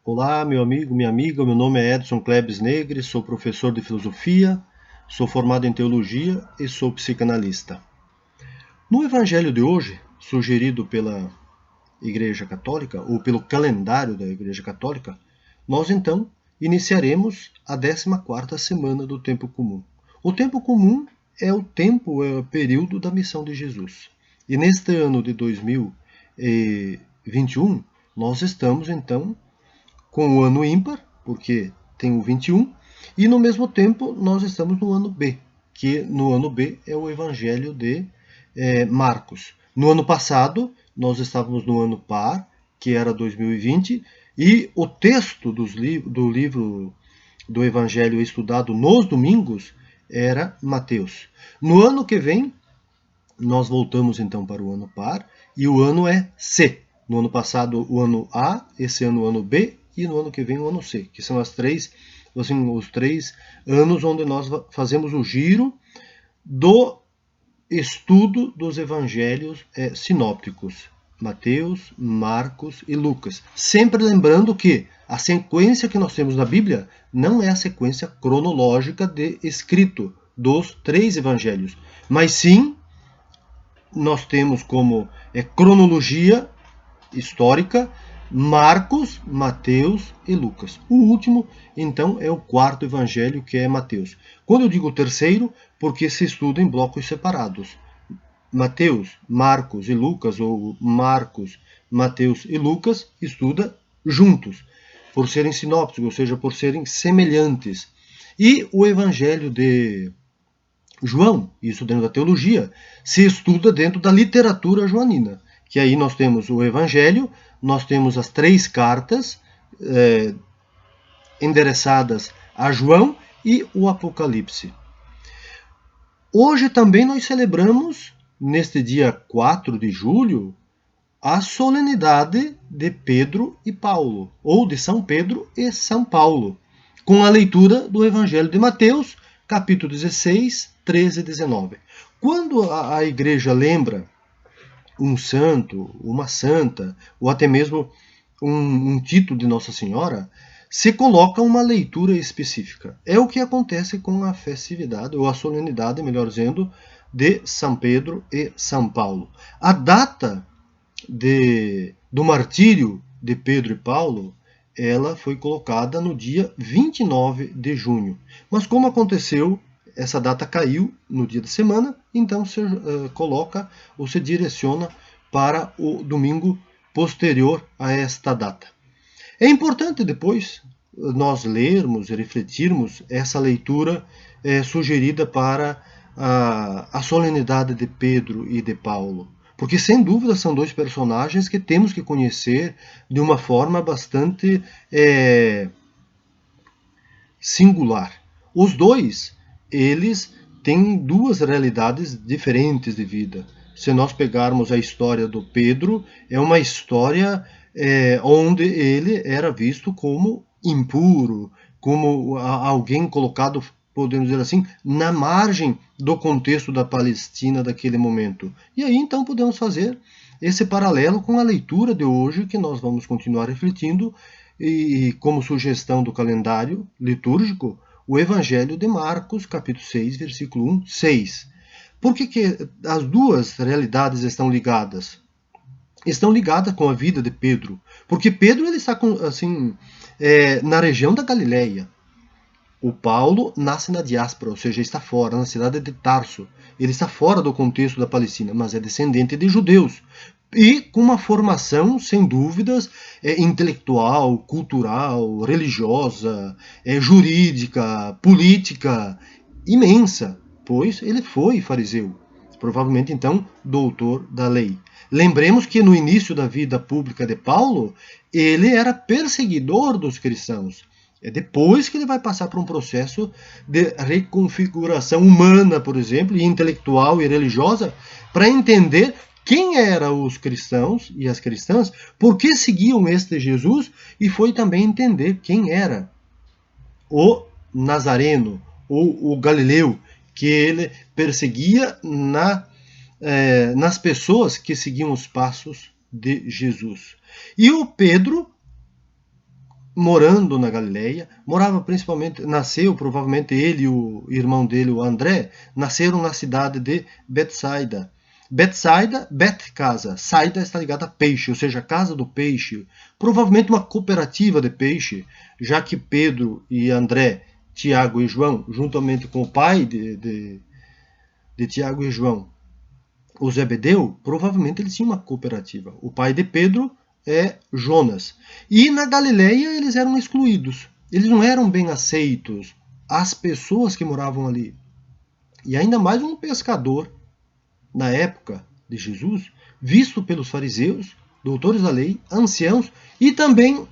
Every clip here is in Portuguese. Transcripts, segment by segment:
Olá, meu amigo, minha amiga, meu nome é Edson Klebs Negri, sou professor de filosofia, sou formado em teologia e sou psicanalista. No evangelho de hoje, sugerido pela Igreja Católica, ou pelo calendário da Igreja Católica, nós então iniciaremos a 14ª semana do tempo comum. O tempo comum é o período da missão de Jesus. E neste ano de 2021, nós estamos então com o ano ímpar, porque tem o 21, e no mesmo tempo nós estamos no ano B, que no ano B é o Evangelho de Marcos. No ano passado, nós estávamos no ano par, que era 2020, e o texto do livro do Evangelho estudado nos domingos era Mateus. No ano que vem, nós voltamos então para o ano par, e o ano é C. No ano passado, o ano A, esse ano, o ano B, e no ano que vem, o ano C, que são os três anos onde nós fazemos o giro do estudo dos evangelhos sinópticos, Mateus, Marcos e Lucas. Sempre lembrando que a sequência que nós temos na Bíblia não é a sequência cronológica de escrito dos três evangelhos, mas sim nós temos como cronologia histórica Marcos, Mateus e Lucas. O último, então, é o quarto evangelho, que é Mateus. Quando eu digo terceiro, porque se estuda em blocos separados. Mateus, Marcos e Lucas, ou Marcos, Mateus e Lucas, estuda juntos, por serem sinópticos, ou seja, por serem semelhantes. E o evangelho de João, isso dentro da teologia, se estuda dentro da literatura joanina, que aí nós temos o Evangelho, nós temos as três cartas endereçadas a João e o Apocalipse. Hoje também nós celebramos, neste dia 4 de julho, a solenidade de Pedro e Paulo, ou de São Pedro e São Paulo, com a leitura do Evangelho de Mateus, capítulo 16, 13 e 19. Quando a igreja lembra um santo, uma santa, ou até mesmo um título de Nossa Senhora, se coloca uma leitura específica. É o que acontece com a festividade, ou a solenidade, melhor dizendo, de São Pedro e São Paulo. A data do martírio de Pedro e Paulo, ela foi colocada no dia 29 de junho. Mas como aconteceu, essa data caiu no dia da semana, então se coloca ou se direciona para o domingo posterior a esta data. É importante depois nós lermos e refletirmos essa leitura sugerida para a solenidade de Pedro e de Paulo. Porque, sem dúvida, são dois personagens que temos que conhecer de uma forma bastante singular. Os dois, eles têm duas realidades diferentes de vida. Se nós pegarmos a história do Pedro, é uma história onde ele era visto como impuro, como alguém colocado, podemos dizer assim, na margem do contexto da Palestina daquele momento. E aí então podemos fazer esse paralelo com a leitura de hoje, que nós vamos continuar refletindo, e como sugestão do calendário litúrgico, o Evangelho de Marcos, capítulo 6, versículo 1, 6. Por que as duas realidades estão ligadas? Estão ligadas com a vida de Pedro, porque Pedro ele está assim, na região da Galileia. O Paulo nasce na diáspora, ou seja, está fora, na cidade de Tarso. Ele está fora do contexto da Palestina, mas é descendente de judeus. E com uma formação, sem dúvidas, intelectual, cultural, religiosa, jurídica, política, imensa, pois ele foi fariseu. Provavelmente, então, doutor da lei. Lembremos que no início da vida pública de Paulo, ele era perseguidor dos cristãos. É depois que ele vai passar por um processo de reconfiguração humana, por exemplo, e intelectual e religiosa, para entender quem eram os cristãos e as cristãs, por que seguiam este Jesus, e foi também entender quem era o Nazareno, ou o Galileu, que ele perseguia nas pessoas que seguiam os passos de Jesus. E o Pedro, morando na Galileia, nasceu provavelmente ele e o irmão dele, o André, nasceram na cidade de Betsaida. Betsaida, Bet, casa, Saida está ligada a peixe, ou seja, casa do peixe. Provavelmente uma cooperativa de peixe, já que Pedro e André, Tiago e João, juntamente com o pai de Tiago e João, o Zebedeu, provavelmente eles tinham uma cooperativa. O pai de Pedro é Jonas. E na Galileia eles eram excluídos. Eles não eram bem aceitos, as pessoas que moravam ali. E ainda mais um pescador, na época de Jesus, visto pelos fariseus, doutores da lei, anciãos e também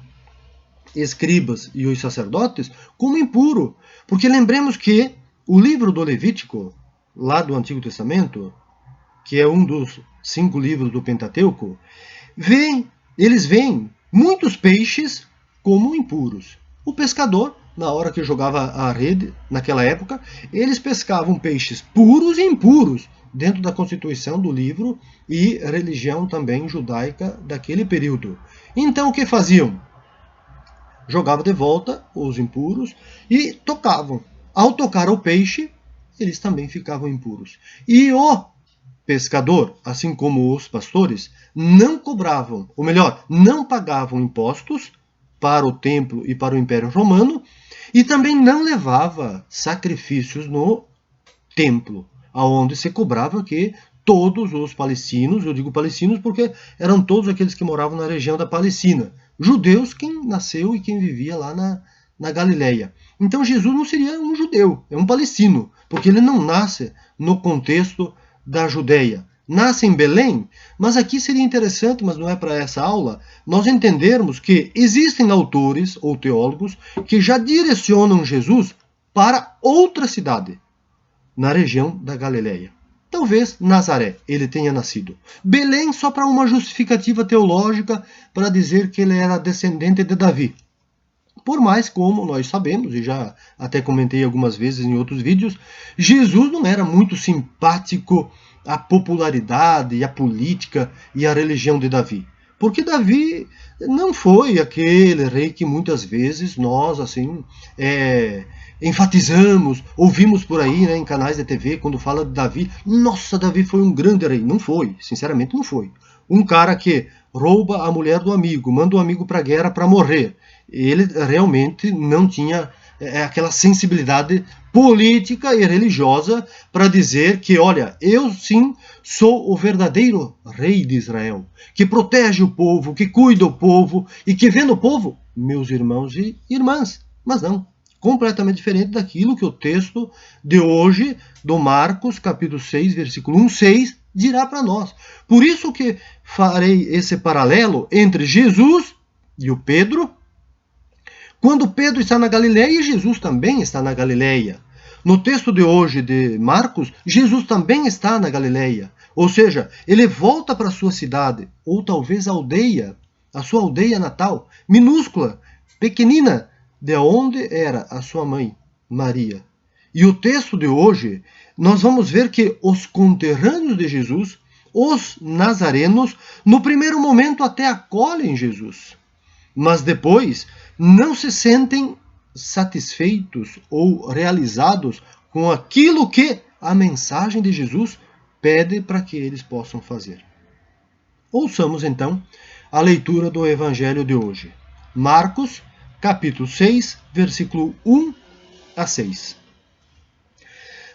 escribas e os sacerdotes como impuro. Porque lembremos que o livro do Levítico, lá do Antigo Testamento, que é um dos 5 livros do Pentateuco, eles veem muitos peixes como impuros. O pescador, na hora que jogava a rede, naquela época, eles pescavam peixes puros e impuros, dentro da constituição do livro e religião também judaica daquele período. Então o que faziam? Jogavam de volta os impuros e tocavam. Ao tocar o peixe, eles também ficavam impuros. E o pescador, assim como os pastores, não cobravam, ou melhor, não pagavam impostos para o templo e para o Império Romano, e também não levava sacrifícios no templo, aonde se cobrava que todos os palestinos, eu digo palestinos porque eram todos aqueles que moravam na região da Palestina, judeus, quem nasceu e quem vivia lá na Galileia. Então Jesus não seria um judeu, é um palestino, porque ele não nasce no contexto da Judeia. Nasce em Belém, mas aqui seria interessante, mas não é para essa aula, nós entendermos que existem autores ou teólogos que já direcionam Jesus para outra cidade, na região da Galileia. Talvez Nazaré ele tenha nascido. Belém só para uma justificativa teológica para dizer que ele era descendente de Davi. Por mais como nós sabemos, e já até comentei algumas vezes em outros vídeos, Jesus não era muito simpático à popularidade, e à política e à religião de Davi. Porque Davi não foi aquele rei que muitas vezes nós assim enfatizamos, ouvimos por aí, né, em canais de TV, quando fala de Davi, nossa, Davi foi um grande rei. Não foi, sinceramente não foi. Um cara que rouba a mulher do amigo, manda o amigo para a guerra para morrer. Ele realmente não tinha aquela sensibilidade política e religiosa para dizer que, olha, eu sim sou o verdadeiro rei de Israel, que protege o povo, que cuida o povo e que vê no povo meus irmãos e irmãs. Mas não, completamente diferente daquilo que o texto de hoje, do Marcos, capítulo 6, versículo 1, 6, dirá para nós. Por isso que farei esse paralelo entre Jesus e o Pedro, quando Pedro está na Galileia, Jesus também está na Galileia. No texto de hoje de Marcos, Jesus também está na Galileia. Ou seja, ele volta para a sua cidade, ou talvez aldeia, a sua aldeia natal, minúscula, pequenina, de onde era a sua mãe, Maria. E o texto de hoje, nós vamos ver que os conterrâneos de Jesus, os nazarenos, no primeiro momento até acolhem Jesus. Mas depois não se sentem satisfeitos ou realizados com aquilo que a mensagem de Jesus pede para que eles possam fazer. Ouçamos então a leitura do Evangelho de hoje. Marcos, capítulo 6, versículo 1 a 6.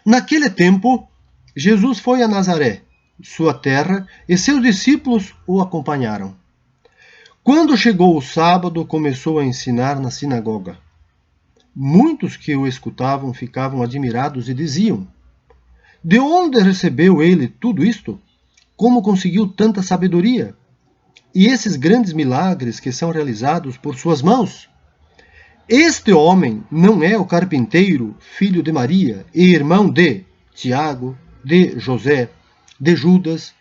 Naquele tempo, Jesus foi a Nazaré, sua terra, e seus discípulos o acompanharam. Quando chegou o sábado, começou a ensinar na sinagoga. Muitos que o escutavam ficavam admirados e diziam: de onde recebeu ele tudo isto? Como conseguiu tanta sabedoria? E esses grandes milagres que são realizados por suas mãos? Este homem não é o carpinteiro, filho de Maria, e irmão de Tiago, de José, de Judas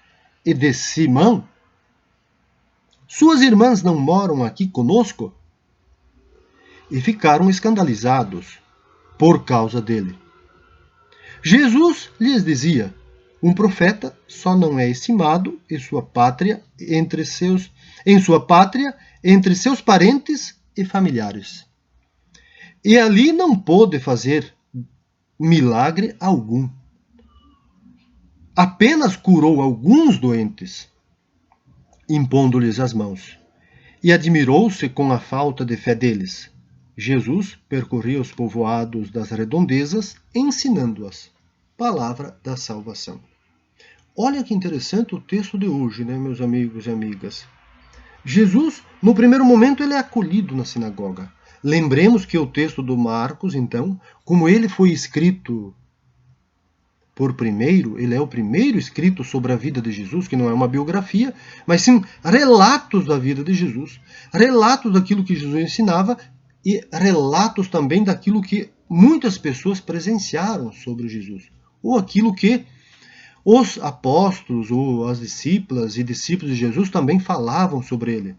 e de Simão? Suas irmãs não moram aqui conosco? E ficaram escandalizados por causa dele. Jesus lhes dizia: um profeta só não é estimado em sua pátria, entre seus parentes e familiares. E ali não pôde fazer milagre algum. Apenas curou alguns doentes, impondo-lhes as mãos. E admirou-se com a falta de fé deles. Jesus percorria os povoados das redondezas, ensinando-as. Palavra da salvação. Olha que interessante o texto de hoje, né, meus amigos e amigas? Jesus, no primeiro momento, ele é acolhido na sinagoga. Lembremos que o texto do Marcos, então, como ele foi escrito por primeiro, ele é o primeiro escrito sobre a vida de Jesus, que não é uma biografia, mas sim relatos da vida de Jesus, relatos daquilo que Jesus ensinava e relatos também daquilo que muitas pessoas presenciaram sobre Jesus, ou aquilo que os apóstolos ou as discípulas e discípulos de Jesus também falavam sobre ele.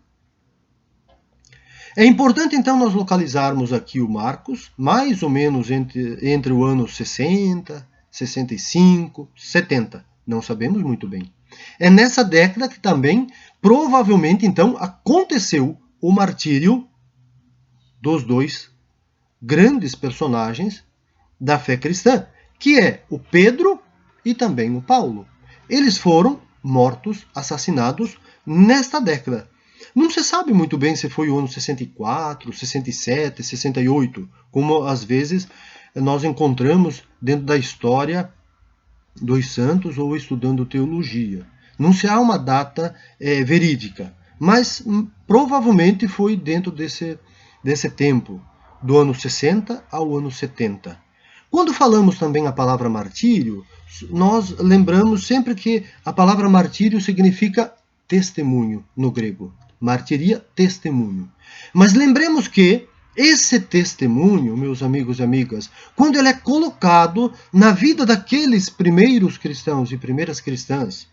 É importante então nós localizarmos aqui o Marcos, mais ou menos entre o ano 60, 65, 70. Não sabemos muito bem. É nessa década que também, provavelmente então, aconteceu o martírio dos dois grandes personagens da fé cristã, que é o Pedro e também o Paulo. Eles foram mortos, assassinados nesta década. Não se sabe muito bem se foi o ano 64, 67, 68, como às vezes nós encontramos dentro da história dos santos ou estudando teologia. Não se há uma data verídica, mas provavelmente foi dentro desse tempo, do ano 60 ao ano 70. Quando falamos também a palavra martírio, nós lembramos sempre que a palavra martírio significa testemunho no grego. Martiria, testemunho. Mas lembremos que esse testemunho, meus amigos e amigas, quando ele é colocado na vida daqueles primeiros cristãos e primeiras cristãs,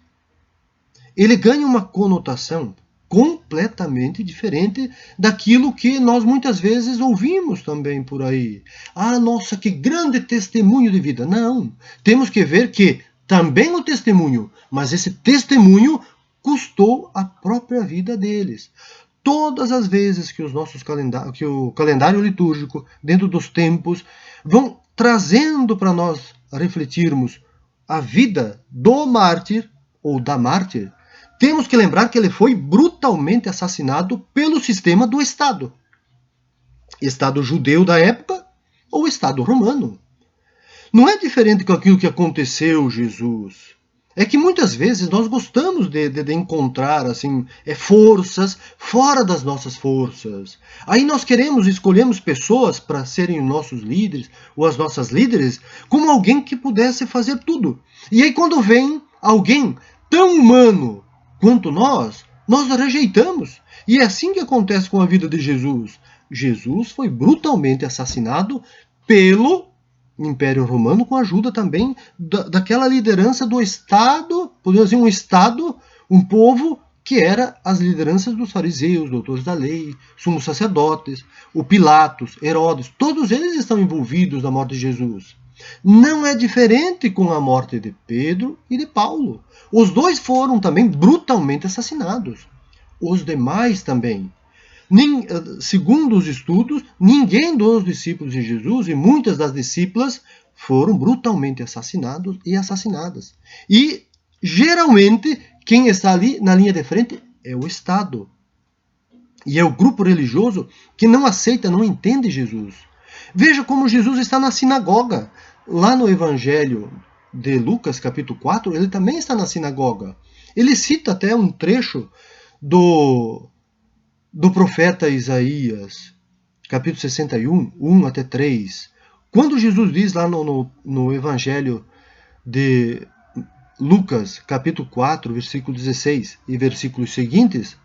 ele ganha uma conotação completamente diferente daquilo que nós muitas vezes ouvimos também por aí. Ah, nossa, que grande testemunho de vida. Não, temos que ver que também o testemunho, mas esse testemunho custou a própria vida deles. Todas as vezes que que o calendário litúrgico, dentro dos tempos, vão trazendo para nós refletirmos a vida do mártir ou da mártir, temos que lembrar que ele foi brutalmente assassinado pelo sistema do Estado. Estado judeu da época ou Estado romano. Não é diferente com aquilo que aconteceu Jesus. É que muitas vezes nós gostamos de encontrar assim, forças fora das nossas forças. Aí nós escolhemos pessoas para serem nossos líderes, ou as nossas líderes, como alguém que pudesse fazer tudo. E aí quando vem alguém tão humano quanto nós rejeitamos. E é assim que acontece com a vida de Jesus. Jesus foi brutalmente assassinado pelo Império Romano, com a ajuda também daquela liderança do Estado, podemos dizer um Estado, um povo que era as lideranças dos fariseus, doutores da lei, sumos sacerdotes, o Pilatos, Herodes, todos eles estão envolvidos na morte de Jesus. Não é diferente com a morte de Pedro e de Paulo. Os dois foram também brutalmente assassinados. Os demais também. Segundo os estudos, ninguém dos discípulos de Jesus e muitas das discípulas foram brutalmente assassinados e assassinadas. E, geralmente, quem está ali na linha de frente é o Estado. E é o grupo religioso que não aceita, não entende Jesus. Veja como Jesus está na sinagoga. Lá no Evangelho de Lucas, capítulo 4, ele também está na sinagoga. Ele cita até um trecho do profeta Isaías, capítulo 61, 1 até 3. Quando Jesus diz lá no Evangelho de Lucas, capítulo 4, versículo 16 e versículos seguintes,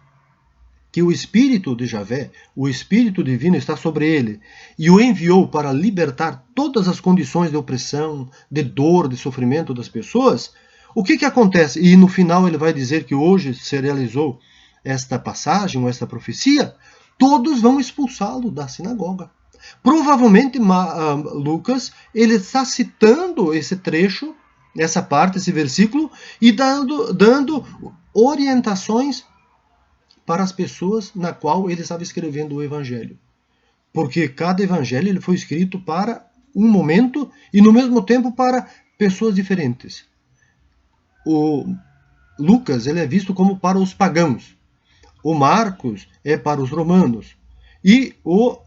que o Espírito de Javé, o Espírito Divino, está sobre ele e o enviou para libertar todas as condições de opressão, de dor, de sofrimento das pessoas, o que acontece? E no final ele vai dizer que hoje se realizou esta passagem, ou esta profecia, todos vão expulsá-lo da sinagoga. Provavelmente Lucas ele está citando esse trecho, essa parte, esse versículo, e dando orientações para as pessoas na qual ele estava escrevendo o evangelho. Porque cada evangelho ele foi escrito para um momento e, no mesmo tempo, para pessoas diferentes. O Lucas ele é visto como para os pagãos. O Marcos é para os romanos. E o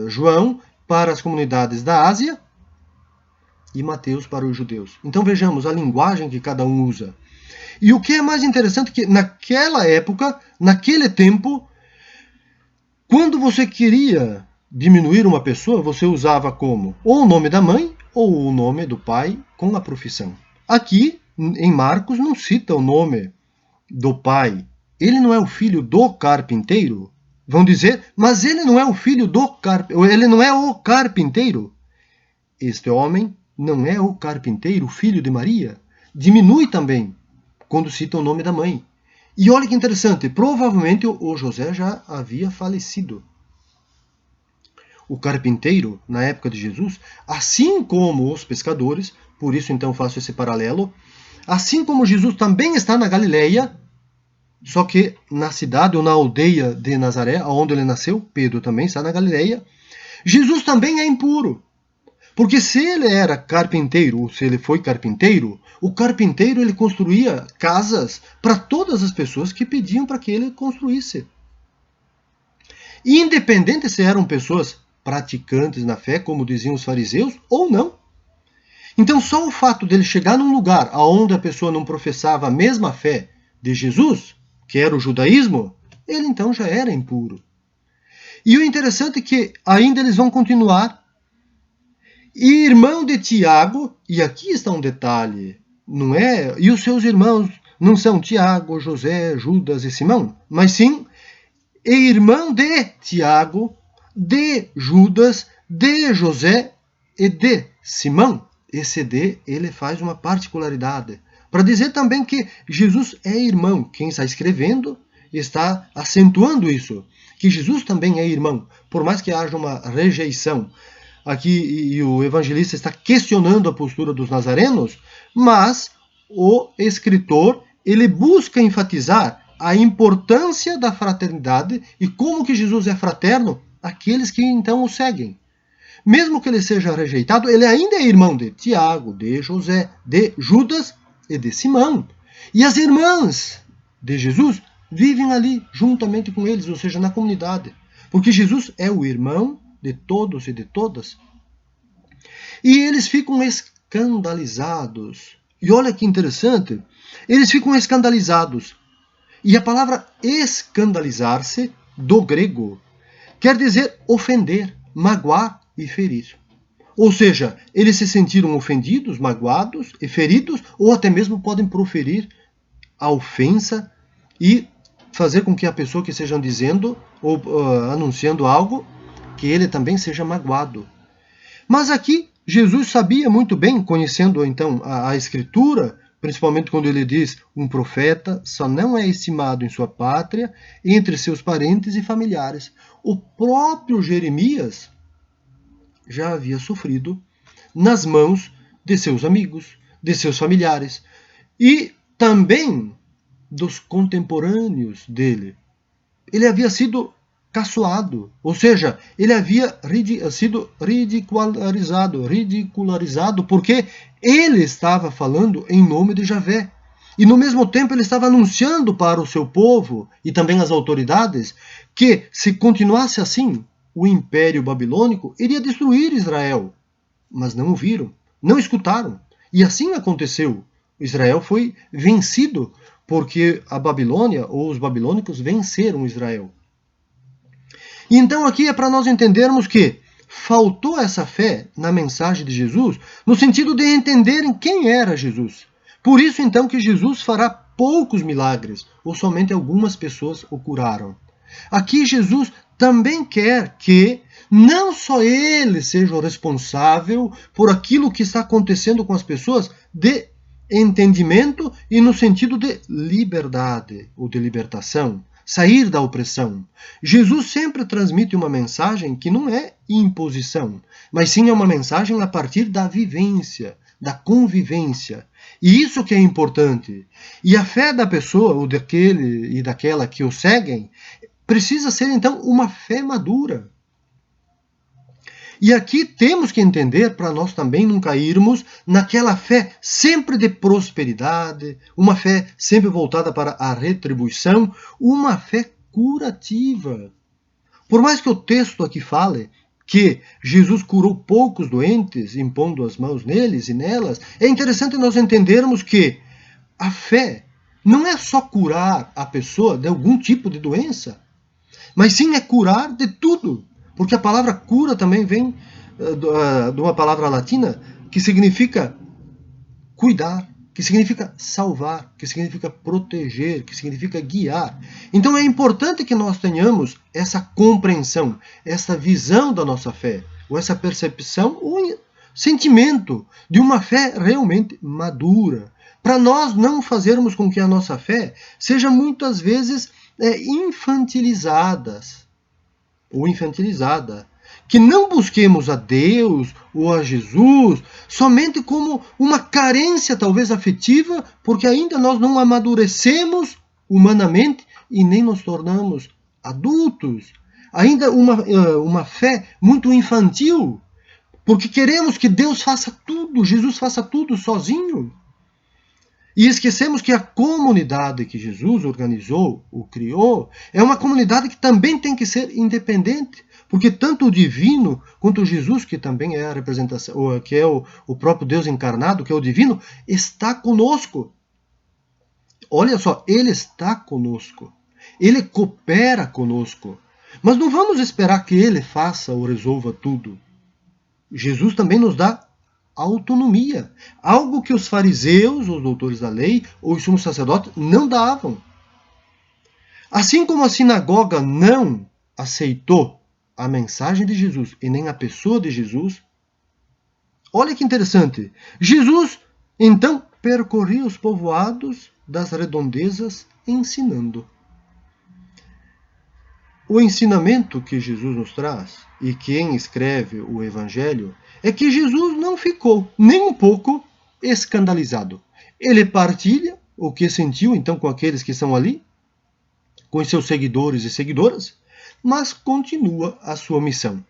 João para as comunidades da Ásia e Mateus para os judeus. Então vejamos a linguagem que cada um usa. E o que é mais interessante é que naquela época, naquele tempo, quando você queria diminuir uma pessoa, você usava como ou o nome da mãe ou o nome do pai com a profissão. Aqui, em Marcos, não cita o nome do pai. Ele não é o filho do carpinteiro? Vão dizer, mas ele não é o filho do carpinteiro, ele não é o carpinteiro. Este homem não é o carpinteiro, filho de Maria. Diminui também quando cita o nome da mãe. E olha que interessante, provavelmente o José já havia falecido. O carpinteiro, na época de Jesus, assim como os pescadores, por isso então faço esse paralelo, assim como Jesus também está na Galileia, só que na cidade ou na aldeia de Nazaré, onde ele nasceu, Pedro também está na Galileia, Jesus também é impuro. Porque se ele era carpinteiro, ou se ele foi carpinteiro, o carpinteiro ele construía casas para todas as pessoas que pediam para que ele construísse. Independente se eram pessoas praticantes na fé, como diziam os fariseus, ou não. Então só o fato dele chegar num lugar onde a pessoa não professava a mesma fé de Jesus, que era o judaísmo, ele então já era impuro. E o interessante é que ainda eles vão continuar. E irmão de Tiago, e aqui está um detalhe, não é? E os seus irmãos não são Tiago, José, Judas e Simão, mas sim e irmão de Tiago, de Judas, de José e de Simão. Esse de, ele faz uma particularidade, para dizer também que Jesus é irmão. Quem está escrevendo está acentuando isso, que Jesus também é irmão, por mais que haja uma rejeição. Aqui e o evangelista está questionando a postura dos nazarenos, mas o escritor ele busca enfatizar a importância da fraternidade e como que Jesus é fraterno àqueles que então o seguem. Mesmo que ele seja rejeitado, ele ainda é irmão de Tiago, de José, de Judas e de Simão. E as irmãs de Jesus vivem ali juntamente com eles, ou seja, na comunidade. Porque Jesus é o irmão de todos e de todas. E eles ficam escandalizados. E olha que interessante, eles ficam escandalizados. E a palavra escandalizar-se, do grego, quer dizer ofender, magoar e ferir. Ou seja, eles se sentiram ofendidos, magoados e feridos, ou até mesmo podem proferir a ofensa e fazer com que a pessoa que estejam dizendo ou anunciando algo, que ele também seja magoado. Mas aqui, Jesus sabia muito bem, conhecendo então a Escritura, principalmente quando ele diz um profeta só não é estimado em sua pátria, entre seus parentes e familiares. O próprio Jeremias já havia sofrido nas mãos de seus amigos, de seus familiares e também dos contemporâneos dele. Ele havia sido caçoado, ou seja, ele havia sido ridicularizado, porque ele estava falando em nome de Javé. E no mesmo tempo ele estava anunciando para o seu povo e também as autoridades que se continuasse assim, o Império Babilônico iria destruir Israel. Mas não o viram, não escutaram. E assim aconteceu. Israel foi vencido porque a Babilônia ou os babilônicos venceram Israel. E então aqui é para nós entendermos que faltou essa fé na mensagem de Jesus, no sentido de entenderem quem era Jesus. Por isso então que Jesus fará poucos milagres, ou somente algumas pessoas o curaram. Aqui Jesus também quer que não só ele seja o responsável por aquilo que está acontecendo com as pessoas de entendimento e no sentido de liberdade ou de libertação, sair da opressão. Jesus sempre transmite uma mensagem que não é imposição, mas sim é uma mensagem a partir da vivência, da convivência. E isso que é importante. E a fé da pessoa, ou daquele e daquela que o seguem, precisa ser, então, uma fé madura. E aqui temos que entender, para nós também não cairmos naquela fé sempre de prosperidade, uma fé sempre voltada para a retribuição, uma fé curativa. Por mais que o texto aqui fale que Jesus curou poucos doentes, impondo as mãos neles e nelas, é interessante nós entendermos que a fé não é só curar a pessoa de algum tipo de doença, mas sim é curar de tudo. Porque a palavra cura também vem de uma palavra latina que significa cuidar, que significa salvar, que significa proteger, que significa guiar. Então é importante que nós tenhamos essa compreensão, essa visão da nossa fé, ou essa percepção, ou sentimento de uma fé realmente madura, para nós não fazermos com que a nossa fé seja muitas vezes infantilizada, que não busquemos a Deus ou a Jesus somente como uma carência talvez afetiva, porque ainda nós não amadurecemos humanamente e nem nos tornamos adultos. Ainda uma fé muito infantil, porque queremos que Deus faça tudo, Jesus faça tudo sozinho. E esquecemos que a comunidade que Jesus organizou, ou criou, é uma comunidade que também tem que ser independente, porque tanto o divino quanto Jesus, que também é a representação, que é o próprio Deus encarnado, que é o divino, está conosco. Olha só, ele está conosco. Ele coopera conosco. Mas não vamos esperar que ele faça ou resolva tudo. Jesus também nos dá autonomia, algo que os fariseus, os doutores da lei, ou os sumos sacerdotes não davam. Assim como a sinagoga não aceitou a mensagem de Jesus e nem a pessoa de Jesus, olha que interessante, Jesus então percorria os povoados das redondezas ensinando. O ensinamento que Jesus nos traz, e quem escreve o Evangelho, é que Jesus não ficou nem um pouco escandalizado. Ele partilha o que sentiu então com aqueles que estão ali, com os seus seguidores e seguidoras, mas continua a sua missão.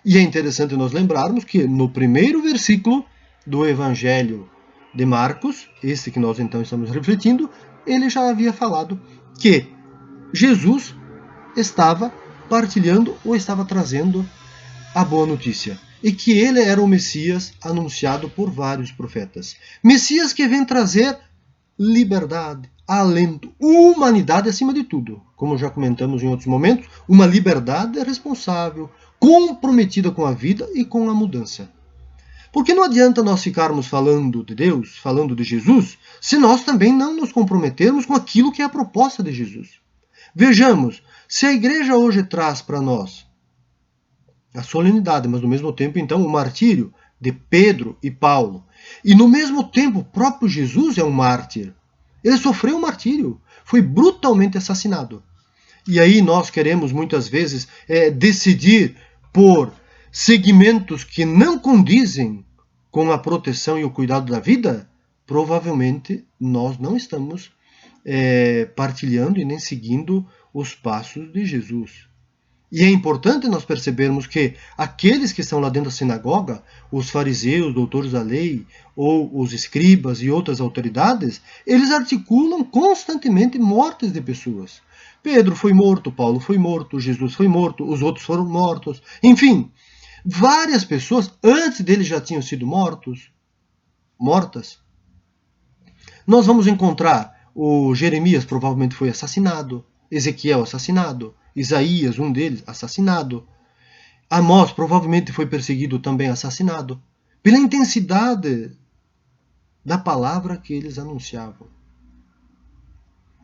E é interessante nós lembrarmos que no primeiro versículo do Evangelho de Marcos, esse que nós então estamos refletindo, ele já havia falado que Jesus estava partilhando ou estava trazendo a boa notícia. E que ele era o Messias anunciado por vários profetas. Messias que vem trazer liberdade, alento, humanidade acima de tudo. Como já comentamos em outros momentos, uma liberdade responsável, comprometida com a vida e com a mudança. Porque não adianta nós ficarmos falando de Deus, falando de Jesus, se nós também não nos comprometermos com aquilo que é a proposta de Jesus. Vejamos, se a igreja hoje traz para nós a solenidade, mas no mesmo tempo, então, o martírio de Pedro e Paulo, e no mesmo tempo, o próprio Jesus é um mártir. Ele sofreu um martírio, foi brutalmente assassinado. E aí nós queremos muitas vezes decidir por segmentos que não condizem com a proteção e o cuidado da vida, provavelmente nós não estamos partilhando e nem seguindo os passos de Jesus. E é importante nós percebermos que aqueles que estão lá dentro da sinagoga, os fariseus, doutores da lei, ou os escribas e outras autoridades, eles articulam constantemente mortes de pessoas. Pedro foi morto, Paulo foi morto, Jesus foi morto, os outros foram mortos. Enfim, várias pessoas antes deles já tinham sido mortas. Nós vamos encontrar o Jeremias provavelmente foi assassinado, Ezequiel assassinado, Isaías, um deles, assassinado. Amós provavelmente foi perseguido também, assassinado, pela intensidade da palavra que eles anunciavam.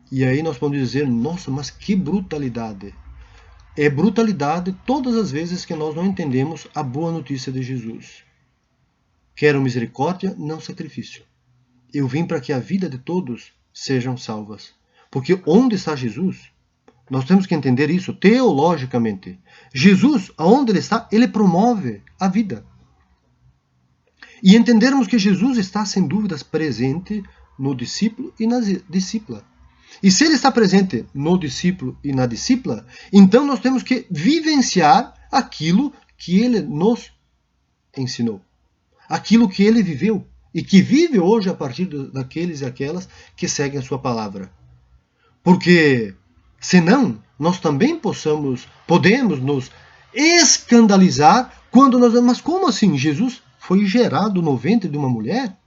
E aí nós podemos dizer, nossa, mas que brutalidade. É brutalidade todas as vezes que nós não entendemos a boa notícia de Jesus. Quero misericórdia, não sacrifício. Eu vim para que a vida de todos sejam salvas. Porque onde está Jesus? Nós temos que entender isso teologicamente. Jesus, aonde ele está, ele promove a vida. e entendermos que Jesus está, sem dúvidas, presente no discípulo e na discípula. E se ele está presente no discípulo e na discípula, então nós temos que vivenciar aquilo que ele nos ensinou, aquilo que ele viveu e que vive hoje a partir daqueles e aquelas que seguem a sua palavra. Porque, senão, nós também podemos nos escandalizar quando nós... Mas como assim? Jesus foi gerado no ventre de uma mulher?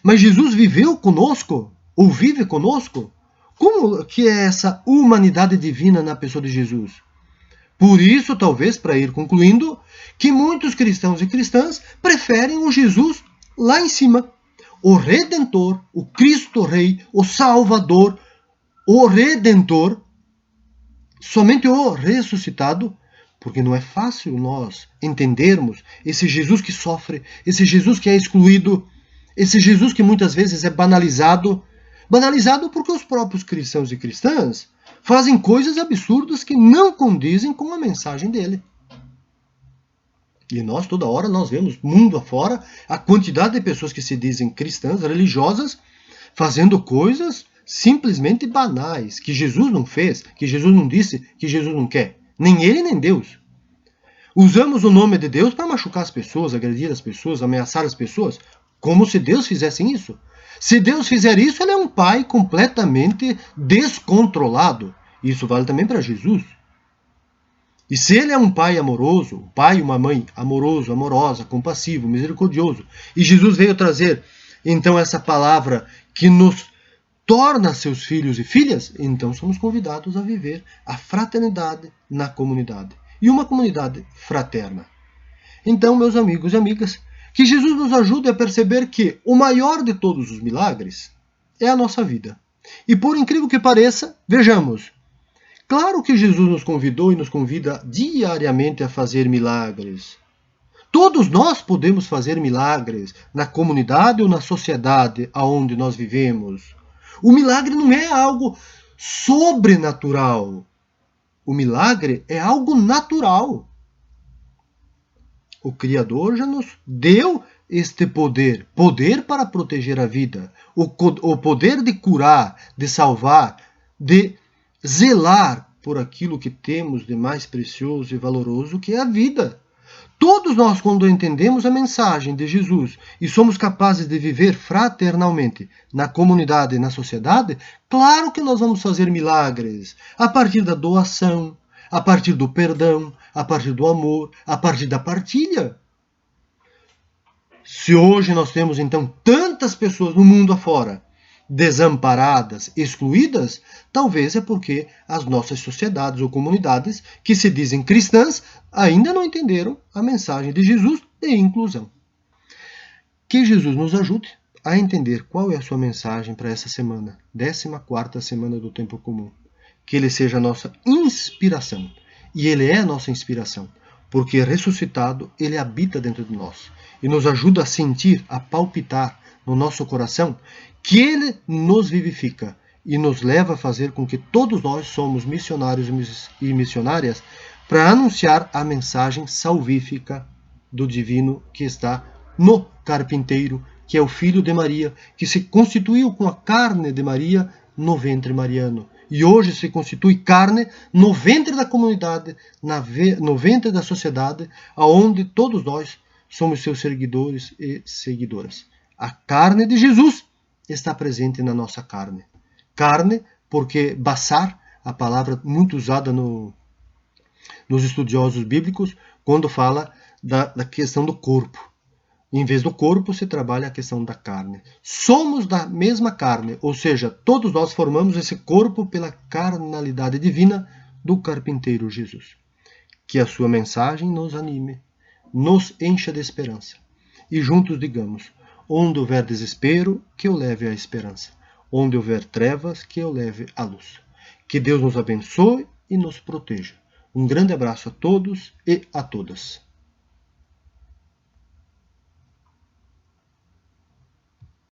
Mas Jesus viveu conosco? Ou vive conosco? Como que é essa humanidade divina na pessoa de Jesus? Por isso, talvez, para ir concluindo, que muitos cristãos e cristãs preferem o Jesus lá em cima. O Redentor, o Cristo Rei, o Salvador, o Redentor, somente o ressuscitado, porque não é fácil nós entendermos esse Jesus que sofre, esse Jesus que é excluído, esse Jesus que muitas vezes é banalizado. Banalizado porque os próprios cristãos e cristãs fazem coisas absurdas que não condizem com a mensagem dele. E nós, toda hora, nós vemos, mundo afora, a quantidade de pessoas que se dizem cristãs, religiosas, fazendo coisas simplesmente banais, que Jesus não fez, que Jesus não disse, que Jesus não quer. Nem ele, nem Deus. Usamos o nome de Deus para machucar as pessoas, agredir as pessoas, ameaçar as pessoas, como se Deus fizesse isso. Se Deus fizer isso, ele é um pai completamente descontrolado. Isso vale também para Jesus. E se ele é um pai amoroso, um pai e uma mãe amoroso, amorosa, compassivo, misericordioso, e Jesus veio trazer, então, essa palavra que nos torna seus filhos e filhas, então somos convidados a viver a fraternidade na comunidade. E uma comunidade fraterna. Então, meus amigos e amigas, que Jesus nos ajude a perceber que o maior de todos os milagres é a nossa vida. E por incrível que pareça, vejamos, claro que Jesus nos convidou e nos convida diariamente a fazer milagres. Todos nós podemos fazer milagres na comunidade ou na sociedade aonde nós vivemos. O milagre não é algo sobrenatural. O milagre é algo natural. O Criador já nos deu este poder, poder para proteger a vida, o poder de curar, de salvar, de zelar por aquilo que temos de mais precioso e valoroso, que é a vida. Todos nós, quando entendemos a mensagem de Jesus e somos capazes de viver fraternalmente na comunidade e na sociedade, claro que nós vamos fazer milagres a partir da doação, a partir do perdão, a partir do amor, a partir da partilha. Se hoje nós temos, então, tantas pessoas no mundo afora desamparadas, excluídas, talvez é porque as nossas sociedades ou comunidades que se dizem cristãs ainda não entenderam a mensagem de Jesus de inclusão. Que Jesus nos ajude a entender qual é a sua mensagem para essa semana, 14ª semana do Tempo Comum. Que ele seja a nossa inspiração. E ele é a nossa inspiração, porque ressuscitado, ele habita dentro de nós e nos ajuda a sentir, a palpitar no nosso coração que ele nos vivifica e nos leva a fazer com que todos nós somos missionários e missionárias para anunciar a mensagem salvífica do divino que está no carpinteiro, que é o Filho de Maria, que se constituiu com a carne de Maria no ventre mariano. E hoje se constitui carne no ventre da comunidade, no ventre da sociedade, aonde todos nós somos seus seguidores e seguidoras. A carne de Jesus está presente na nossa carne. Carne, porque basar, a palavra muito usada nos estudiosos bíblicos, quando fala da questão do corpo. Em vez do corpo, se trabalha a questão da carne. Somos da mesma carne, ou seja, todos nós formamos esse corpo pela carnalidade divina do carpinteiro Jesus. Que a sua mensagem nos anime, nos encha de esperança. E juntos digamos, onde houver desespero, que eu leve a esperança. Onde houver trevas, que eu leve a luz. Que Deus nos abençoe e nos proteja. Um grande abraço a todos e a todas.